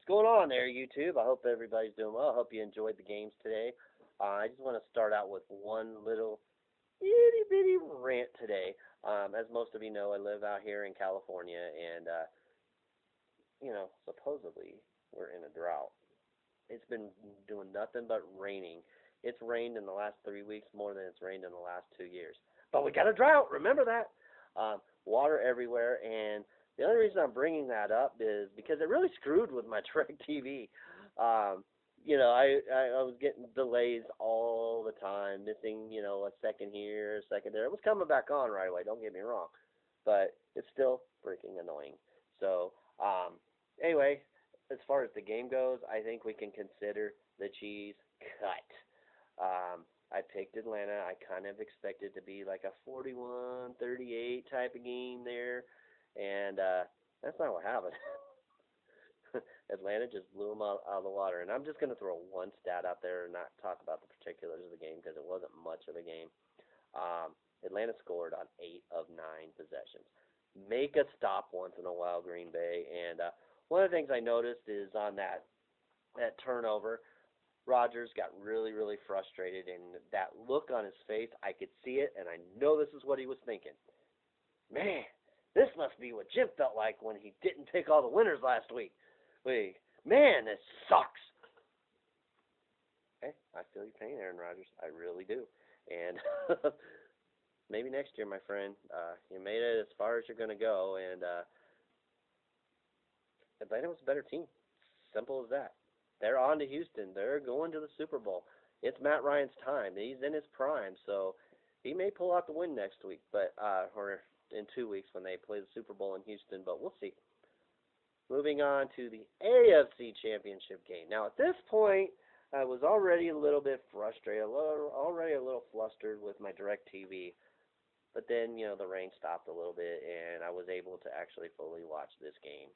What's going on there, YouTube? I hope everybody's doing well. I hope you enjoyed the games today. I just want to start out with one little itty bitty rant today. As most of you know, I live out here in California, and supposedly we're in a drought. It's been doing nothing but raining. It's rained in the last 3 weeks more than it's rained in the last 2 years. But we got a drought. Remember that? Water everywhere, and the only reason I'm bringing that up is because it really screwed with my DirecTV. I was getting delays all the time, missing, a second here, a second there. It was coming back on right away, don't get me wrong, but it's still freaking annoying. So, anyway, as far as the game goes, I think we can consider the cheese cut. I picked Atlanta. I kind of expected to be like a 41-38 type of game there. And that's not what happened. Atlanta just blew them out of the water. And I'm just going to throw one stat out there and not talk about the particulars of the game because it wasn't much of a game. Atlanta scored on 8 of 9 possessions. Make a stop once in a while, Green Bay. And one of the things I noticed is on that turnover, Rodgers got really, really frustrated. And that look on his face, I could see it, and I know this is what he was thinking. Man, this must be what Jim felt like when he didn't pick all the winners last week. Man, this sucks. Hey, I feel your pain, Aaron Rodgers. I really do. And maybe next year, my friend, you made it as far as you're going to go. And Atlanta was a better team. Simple as that. They're on to Houston. They're going to the Super Bowl. It's Matt Ryan's time. He's in his prime, so he may pull out the win next week, or in 2 weeks when they play the Super Bowl in Houston, but we'll see. Moving on to the AFC Championship game. Now, at this point, I was already a little bit frustrated, already a little flustered with my DirecTV, but then, the rain stopped a little bit, and I was able to actually fully watch this game.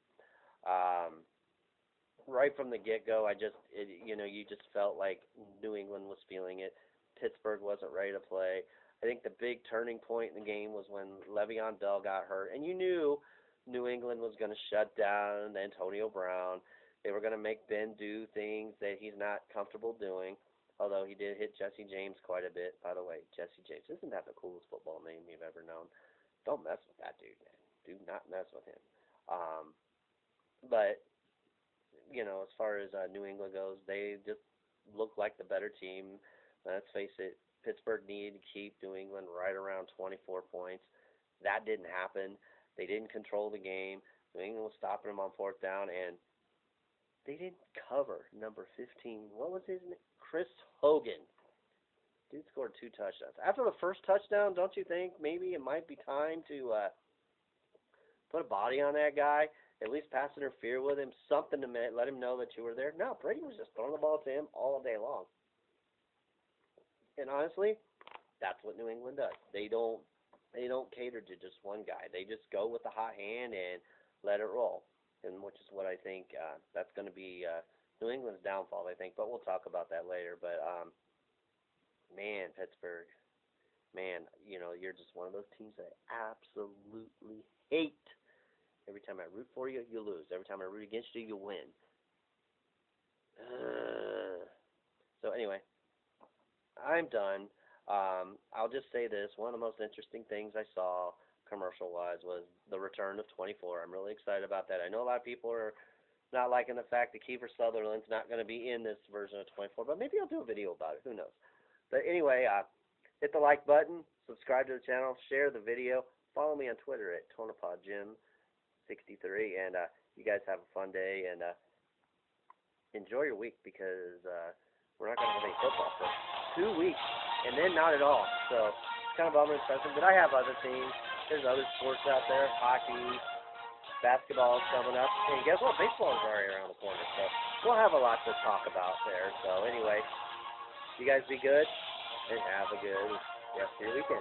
Right from the get-go, you just felt like New England was feeling it. Pittsburgh wasn't ready to play. I think the big turning point in the game was when Le'Veon Bell got hurt, and you knew New England was going to shut down Antonio Brown. They were going to make Ben do things that he's not comfortable doing, although he did hit Jesse James quite a bit. By the way, Jesse James, isn't that the coolest football name you've ever known? Don't mess with that dude, man. Do not mess with him. But, as far as New England goes, they just look like the better team. Let's face it, Pittsburgh needed to keep New England right around 24 points. That didn't happen. They didn't control the game. New England was stopping them on fourth down, and they didn't cover number 15. What was his name? Chris Hogan. Dude scored 2 touchdowns. After the first touchdown, don't you think maybe it might be time to put a body on that guy? At least pass interfere with him, something to let him know that you were there. No, Brady was just throwing the ball to him all day long. And honestly, that's what New England does. They don't cater to just one guy. They just go with the hot hand and let it roll, and which is what I think that's going to be New England's downfall, I think. But we'll talk about that later. But, man, Pittsburgh, man, you're just one of those teams that I absolutely hate. Every time I root for you, you lose. Every time I root against you, you win. So anyway, I'm done. I'll just say this. One of the most interesting things I saw commercial-wise was the return of 24. I'm really excited about that. I know a lot of people are not liking the fact that Kiefer Sutherland's not going to be in this version of 24, but maybe I'll do a video about it. Who knows? But anyway, hit the like button, subscribe to the channel, share the video, follow me on Twitter at TonopodJim63, and you guys have a fun day, and enjoy your week because we're not going to have any football for 2 weeks. And then not at all. So it's kind of bummer and stressing. But I have other teams. There's other sports out there. Hockey, basketball is coming up. And guess what? Baseball is already around the corner. So we'll have a lot to talk about there. So anyway, you guys be good and have a good rest of your weekend.